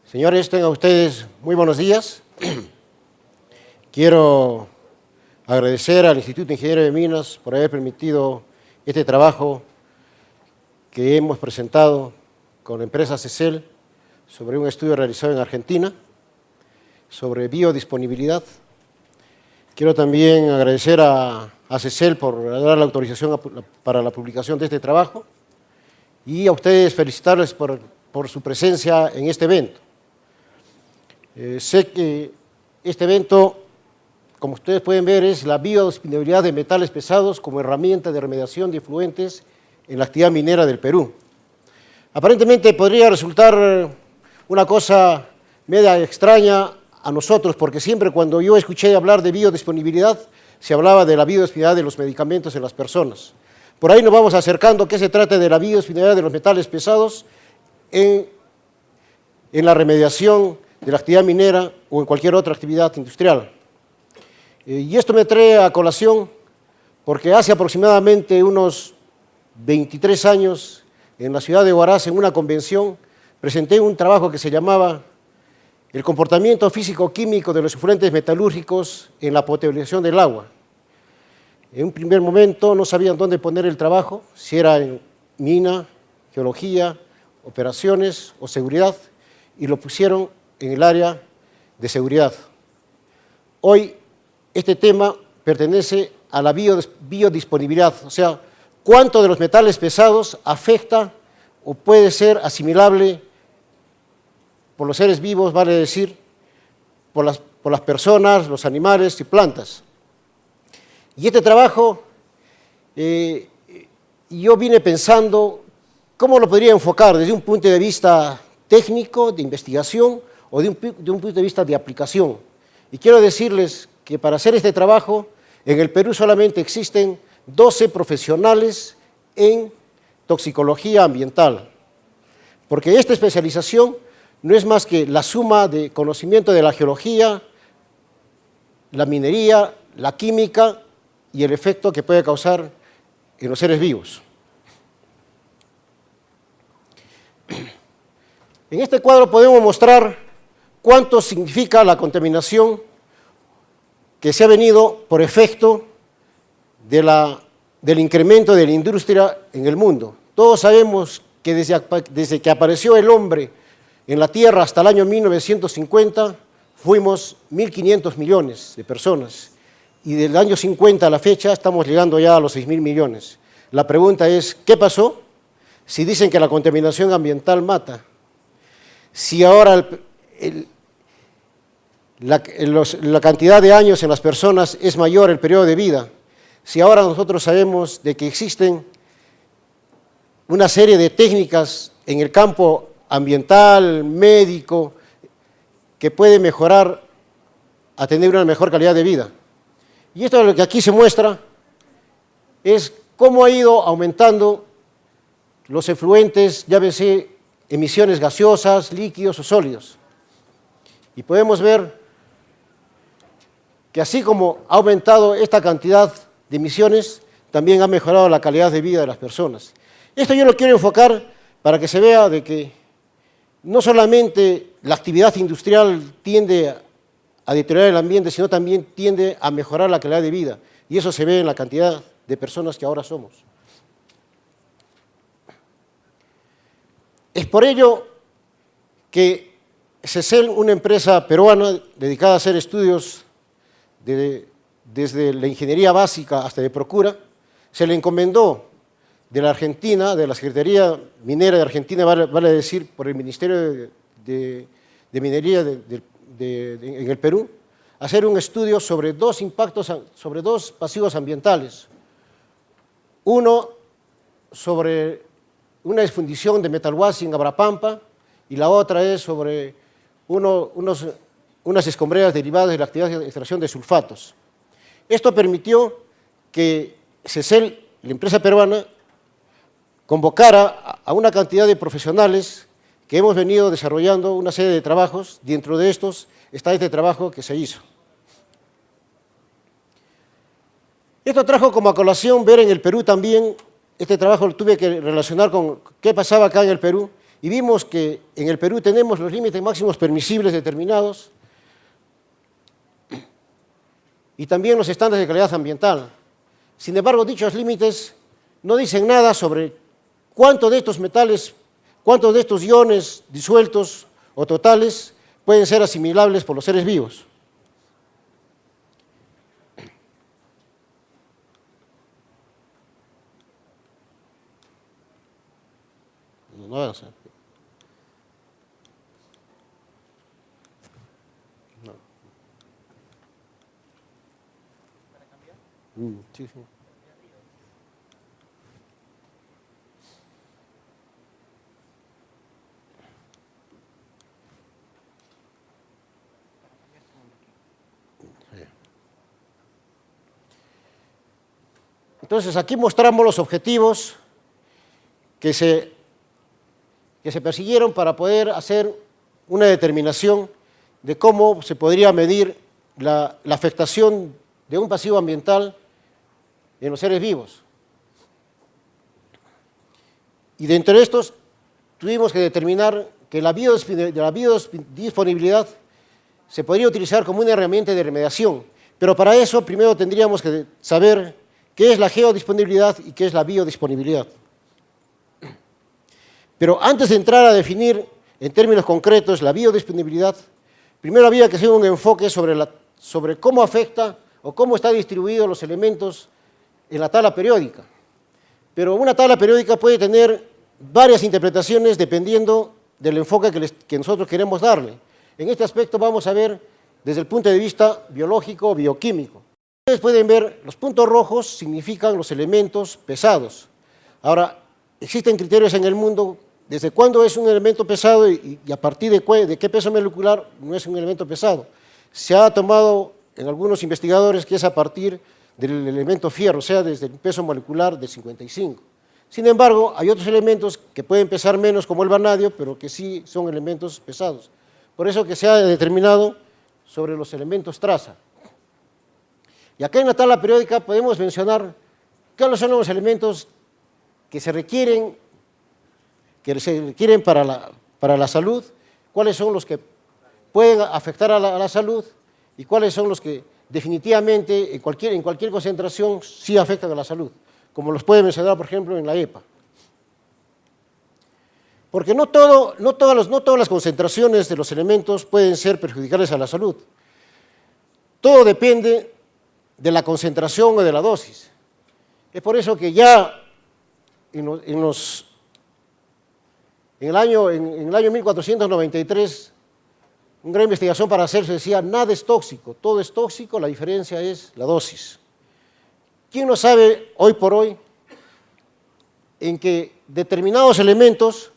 Señores, tengan ustedes muy buenos días. Quiero agradecer al Instituto Ingeniero de Minas por haber permitido este trabajo que hemos presentado con la empresa CECEL sobre un estudio realizado en Argentina sobre biodisponibilidad. Quiero también agradecer a CECEL por dar la autorización para la publicación de este trabajo y a ustedes felicitarles por su presencia en este evento. Sé que este evento, como ustedes pueden ver, es la biodisponibilidad de metales pesados como herramienta de remediación de efluentes en la actividad minera del Perú. Aparentemente podría resultar una cosa media extraña a nosotros, porque siempre cuando yo escuché hablar de biodisponibilidad, se hablaba de la biodisponibilidad de los medicamentos en las personas. Por ahí nos vamos acercando a que se trata de la biodisponibilidad de los metales pesados en la remediación de la actividad minera o en cualquier otra actividad industrial. Y esto me trae a colación porque hace aproximadamente unos 23 años, en la ciudad de Huaraz, en una convención, presenté un trabajo que se llamaba El comportamiento físico-químico de los efluentes metalúrgicos en la potabilización del agua. En un primer momento no sabían dónde poner el trabajo, si era en mina, geología, operaciones o seguridad, y lo pusieron en el área de seguridad. Hoy este tema pertenece a la biodisponibilidad, o sea, cuánto de los metales pesados afecta o puede ser asimilable por los seres vivos, vale decir, por las personas, los animales y plantas. Y este trabajo, yo vine pensando cómo lo podría enfocar desde un punto de vista técnico, de investigación, o de un punto de vista de aplicación. Y quiero decirles que para hacer este trabajo, en el Perú solamente existen 12 profesionales en toxicología ambiental, porque esta especialización no es más que la suma de conocimiento de la geología, la minería, la química y el efecto que puede causar en los seres vivos. En este cuadro podemos mostrar cuánto significa la contaminación que se ha venido por efecto del incremento de la industria en el mundo. Todos sabemos que desde que apareció el hombre en la Tierra hasta el año 1950 fuimos 1.500 millones de personas y del año 50 a la fecha estamos llegando ya a los 6.000 millones. La pregunta es, ¿qué pasó? Si dicen que la contaminación ambiental mata, si ahora la cantidad de años en las personas es mayor el periodo de vida, si ahora nosotros sabemos de que existen una serie de técnicas en el campo ambiental, médico, que pueden mejorar a tener una mejor calidad de vida. Y esto es lo que aquí se muestra, es cómo ha ido aumentando los efluentes, llámese emisiones gaseosas, líquidos o sólidos. Y podemos ver que así como ha aumentado esta cantidad de emisiones, también ha mejorado la calidad de vida de las personas. Esto yo lo quiero enfocar para que se vea de que no solamente la actividad industrial tiende a deteriorar el ambiente, sino también tiende a mejorar la calidad de vida. Y eso se ve en la cantidad de personas que ahora somos. Es por ello que CECEL, una empresa peruana dedicada a hacer estudios desde la ingeniería básica hasta de procura, se le encomendó de la Argentina, de la Secretaría Minera de Argentina, vale decir, por el Ministerio de Minería en el Perú, hacer un estudio sobre dos pasivos ambientales. Uno sobre una exfundición de metal washing en Abrapampa y la otra es sobre unas escombreras derivadas de la actividad de extracción de sulfatos. Esto permitió que CECEL, la empresa peruana, convocara a una cantidad de profesionales que hemos venido desarrollando una serie de trabajos. Dentro de estos está este trabajo que se hizo. Esto trajo como a colación ver en el Perú también, este trabajo lo tuve que relacionar con qué pasaba acá en el Perú, y vimos que en el Perú tenemos los límites máximos permisibles determinados y también los estándares de calidad ambiental. Sin embargo, dichos límites no dicen nada sobre cuántos de estos metales, cuántos de estos iones disueltos o totales pueden ser asimilables por los seres vivos. No avanza. No. Sí, sí. Entonces, aquí mostramos los objetivos que se persiguieron para poder hacer una determinación de cómo se podría medir la afectación de un pasivo ambiental en los seres vivos. Y de entre estos tuvimos que determinar que la biodisponibilidad se podría utilizar como una herramienta de remediación, pero para eso primero tendríamos que saber qué es la geodisponibilidad y qué es la biodisponibilidad. Pero antes de entrar a definir en términos concretos la biodisponibilidad, primero había que hacer un enfoque sobre cómo afecta o cómo están distribuidos los elementos en la tabla periódica. Pero una tabla periódica puede tener varias interpretaciones dependiendo del enfoque que nosotros queremos darle. En este aspecto vamos a ver desde el punto de vista biológico o bioquímico. Ustedes pueden ver, los puntos rojos significan los elementos pesados. Ahora, existen criterios en el mundo desde cuándo es un elemento pesado y a partir de qué peso molecular no es un elemento pesado. Se ha tomado en algunos investigadores que es a partir del elemento fierro, o sea, desde el peso molecular de 55. Sin embargo, hay otros elementos que pueden pesar menos, como el vanadio, pero que sí son elementos pesados. Por eso que se ha determinado sobre los elementos traza. Y acá en la tabla periódica podemos mencionar cuáles son los elementos que se requieren para la salud, cuáles son los que pueden afectar a la salud y cuáles son los que definitivamente en cualquier concentración sí afectan a la salud, como los puede mencionar, por ejemplo, en la EPA. Porque no todas las concentraciones de los elementos pueden ser perjudiciales a la salud. Todo depende de la concentración o de la dosis. Es por eso que ya en el año 1493, una gran investigación para hacerse decía, nada es tóxico, todo es tóxico, la diferencia es la dosis. ¿Quién no sabe hoy por hoy en que determinados elementos,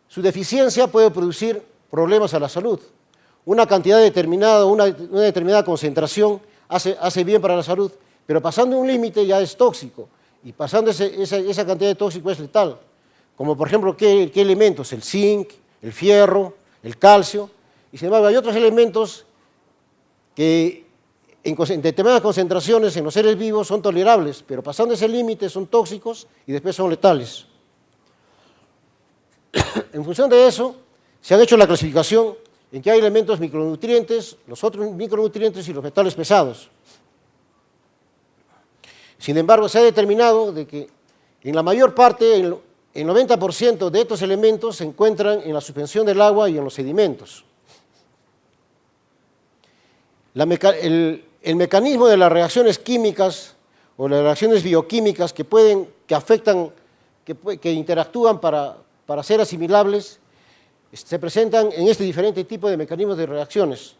su deficiencia puede producir problemas a la salud? Una cantidad determinada, una determinada concentración hace bien para la salud, pero pasando un límite ya es tóxico, y pasando esa cantidad de tóxico es letal. Como por ejemplo, ¿qué elementos? El zinc, el fierro, el calcio, y sin embargo hay otros elementos que en determinadas concentraciones en los seres vivos son tolerables, pero pasando ese límite son tóxicos y después son letales. En función de eso, se han hecho la clasificación en que hay elementos micronutrientes, los otros micronutrientes y los metales pesados. Sin embargo, se ha determinado de que en la mayor parte, el 90% de estos elementos se encuentran en la suspensión del agua y en los sedimentos. El mecanismo de las reacciones químicas o las reacciones bioquímicas que afectan, que interactúan para ser asimilables, se presentan en este diferente tipo de mecanismos de reacciones.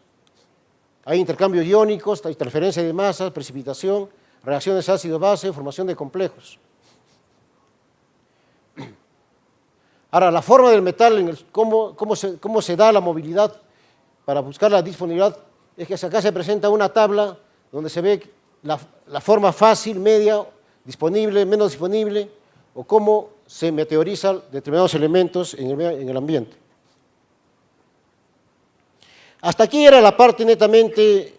Hay intercambios iónicos, hay transferencia de masas, precipitación, reacciones ácido-base, formación de complejos. Ahora, la forma del metal, cómo se da la movilidad para buscar la disponibilidad, es que acá se presenta una tabla donde se ve la forma fácil, media, disponible, menos disponible, o cómo se meteorizan determinados elementos en el ambiente. Hasta aquí era la parte netamente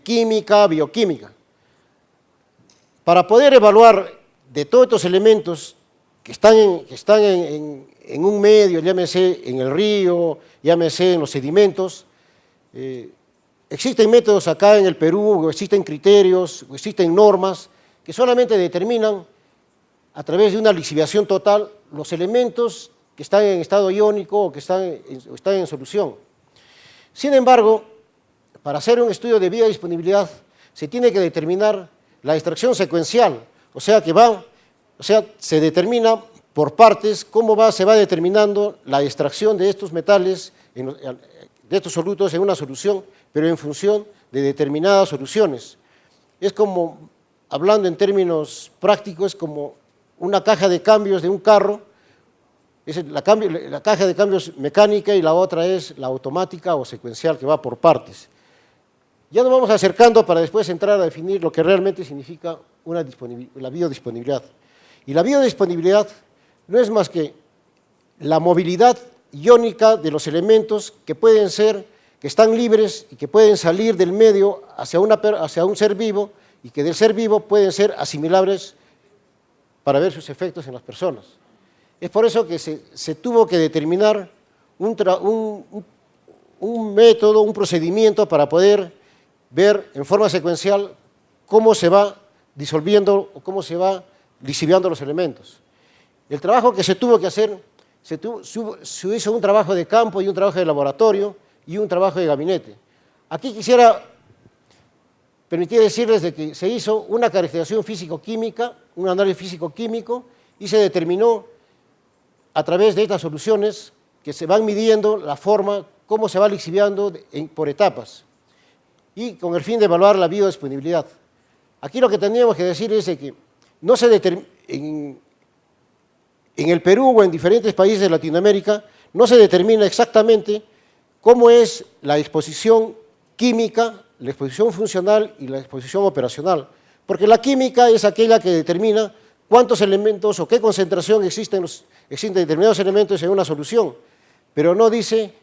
química, bioquímica. Para poder evaluar de todos estos elementos en un medio, llámese en el río, llámese en los sedimentos. Existen métodos acá en el Perú, o existen criterios, o existen normas que solamente determinan a través de una lixiviación total los elementos que están en estado iónico o que están en solución. Sin embargo, para hacer un estudio de biodisponibilidad se tiene que determinar la extracción secuencial, o sea, se determina por partes cómo se va determinando la extracción de estos metales, de estos solutos en una solución, pero en función de determinadas soluciones. Es como, hablando en términos prácticos, como una caja de cambios de un carro, la caja de cambios mecánica y la otra es la automática o secuencial que va por partes. Ya nos vamos acercando para después entrar a definir lo que realmente significa la biodisponibilidad. Y la biodisponibilidad no es más que la movilidad iónica de los elementos que están libres y que pueden salir del medio hacia un ser vivo y que del ser vivo pueden ser asimilables para ver sus efectos en las personas. Es por eso que se tuvo que determinar un método, un procedimiento para poder ver en forma secuencial cómo se va disolviendo o cómo se va lixiviando los elementos. El trabajo que se tuvo que hacer, se hizo un trabajo de campo y un trabajo de laboratorio y un trabajo de gabinete. Aquí quisiera permitir decirles de que se hizo una caracterización físico-química, un análisis físico-químico, y se determinó a través de estas soluciones que se van midiendo la forma, cómo se va lixiviando por etapas, y con el fin de evaluar la biodisponibilidad. Aquí lo que tendríamos que decir es de que no se en el Perú o en diferentes países de Latinoamérica no se determina exactamente cómo es la exposición química, la exposición funcional y la exposición operacional, porque la química es aquella que determina cuántos elementos o qué concentración existen determinados elementos en una solución, pero no dice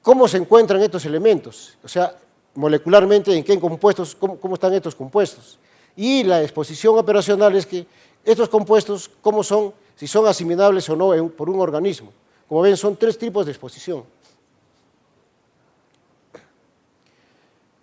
cómo se encuentran estos elementos, o sea, molecularmente en qué compuestos, cómo están estos compuestos. Y la exposición operacional es que estos compuestos, cómo son, si son asimilables o no por un organismo. Como ven, son 3 tipos de exposición.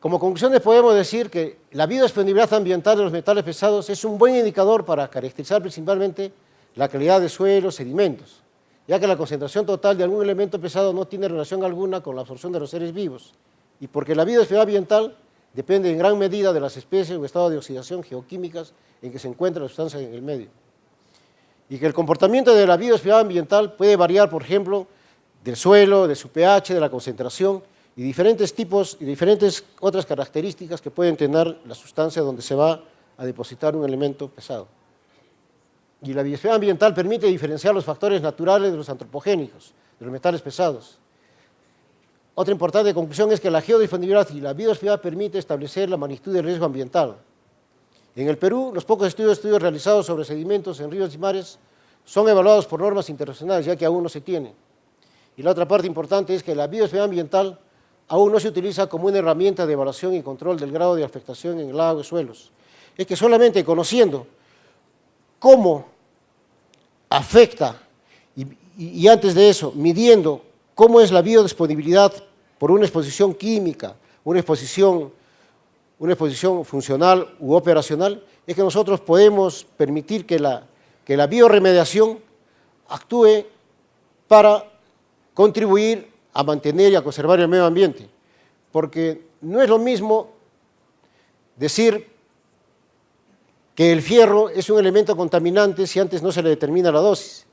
Como conclusiones podemos decir que la biodisponibilidad ambiental de los metales pesados es un buen indicador para caracterizar principalmente la calidad de suelos, sedimentos, ya que la concentración total de algún elemento pesado no tiene relación alguna con la absorción de los seres vivos, y porque la biodisponibilidad ambiental depende en gran medida de las especies o estado de oxidación geoquímicas en que se encuentra la sustancia en el medio. Y que el comportamiento de la biodisponibilidad ambiental puede variar, por ejemplo, del suelo, de su pH, de la concentración, y diferentes tipos y diferentes otras características que pueden tener la sustancia donde se va a depositar un elemento pesado. Y la biodisponibilidad ambiental permite diferenciar los factores naturales de los antropogénicos, de los metales pesados. Otra importante conclusión es que la geodisponibilidad y la biodisponibilidad permite establecer la magnitud del riesgo ambiental. En el Perú, los pocos estudios realizados sobre sedimentos en ríos y mares son evaluados por normas internacionales, ya que aún no se tienen. Y la otra parte importante es que la biodisponibilidad ambiental aún no se utiliza como una herramienta de evaluación y control del grado de afectación en el agua y suelos. Es que solamente conociendo cómo afecta y antes de eso, midiendo cómo es la biodisponibilidad por una exposición química, una exposición funcional u operacional, es que nosotros podemos permitir que la bioremediación actúe para contribuir a mantener y a conservar el medio ambiente, porque no es lo mismo decir que el fierro es un elemento contaminante si antes no se le determina la dosis.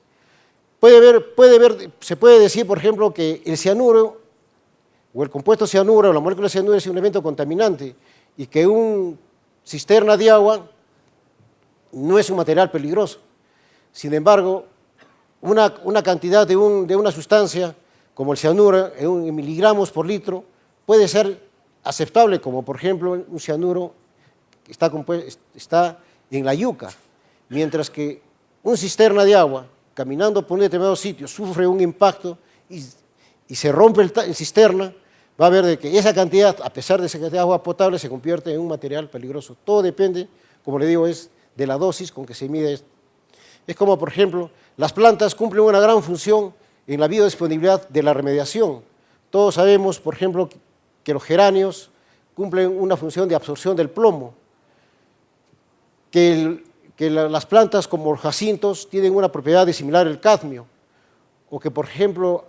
Se puede decir, por ejemplo, que el cianuro o el compuesto cianuro o la molécula de cianuro es un elemento contaminante y que una cisterna de agua no es un material peligroso. Sin embargo, una cantidad de una sustancia como el cianuro en miligramos por litro puede ser aceptable, como por ejemplo un cianuro que está en la yuca, mientras que una cisterna de agua caminando por un determinado sitio sufre un impacto y se rompe el cisterna, va a ver de que esa cantidad, a pesar de esa cantidad de agua potable, se convierte en un material peligroso. Todo depende, como le digo, es de la dosis con que se mide esto. Es como, por ejemplo, las plantas cumplen una gran función en la biodisponibilidad de la remediación. Todos sabemos, por ejemplo, que los geranios cumplen una función de absorción del plomo, que las plantas como los jacintos tienen una propiedad de similar el cadmio, o que, por ejemplo,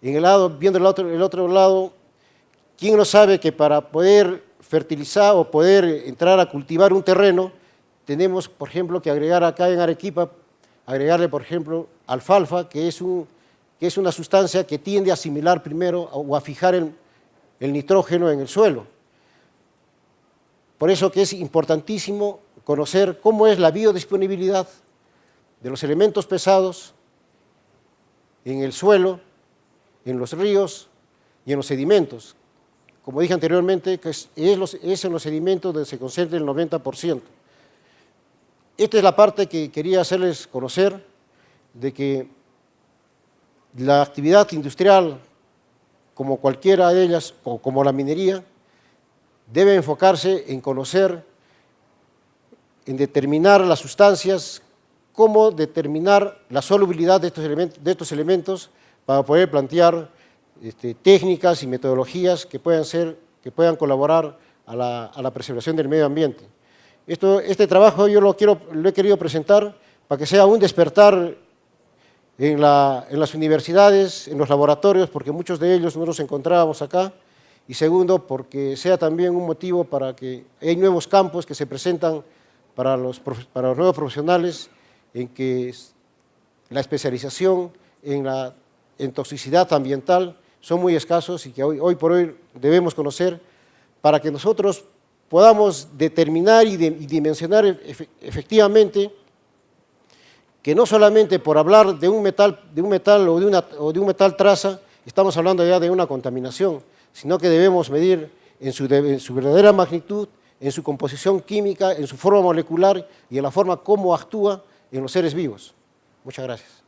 viendo el otro lado, ¿quién no sabe que para poder fertilizar o poder entrar a cultivar un terreno, tenemos, por ejemplo, que agregar acá en Arequipa, agregarle, por ejemplo, alfalfa, que es una sustancia que tiende a asimilar primero o a fijar el nitrógeno en el suelo. Por eso que es importantísimo conocer cómo es la biodisponibilidad de los elementos pesados en el suelo, en los ríos y en los sedimentos. Como dije anteriormente, que es en los sedimentos donde se concentra el 90%. Esta es la parte que quería hacerles conocer, de que la actividad industrial, como cualquiera de ellas, o como la minería, debe enfocarse en conocer, en determinar las sustancias, cómo determinar la solubilidad de estos elementos para poder plantear técnicas y metodologías que puedan colaborar a la preservación del medio ambiente. Este trabajo yo lo he querido presentar para que sea un despertar en las universidades, en los laboratorios, porque muchos de ellos no los encontrábamos acá, y segundo, porque sea también un motivo para que hay nuevos campos que se presentan para los nuevos profesionales, en que la especialización en toxicidad ambiental son muy escasos y que hoy por hoy debemos conocer para que nosotros podamos determinar y dimensionar efectivamente que no solamente por hablar de un metal o de un metal traza, estamos hablando ya de una contaminación, sino que debemos medir en su verdadera magnitud, en su composición química, en su forma molecular y en la forma como actúa en los seres vivos. Muchas gracias.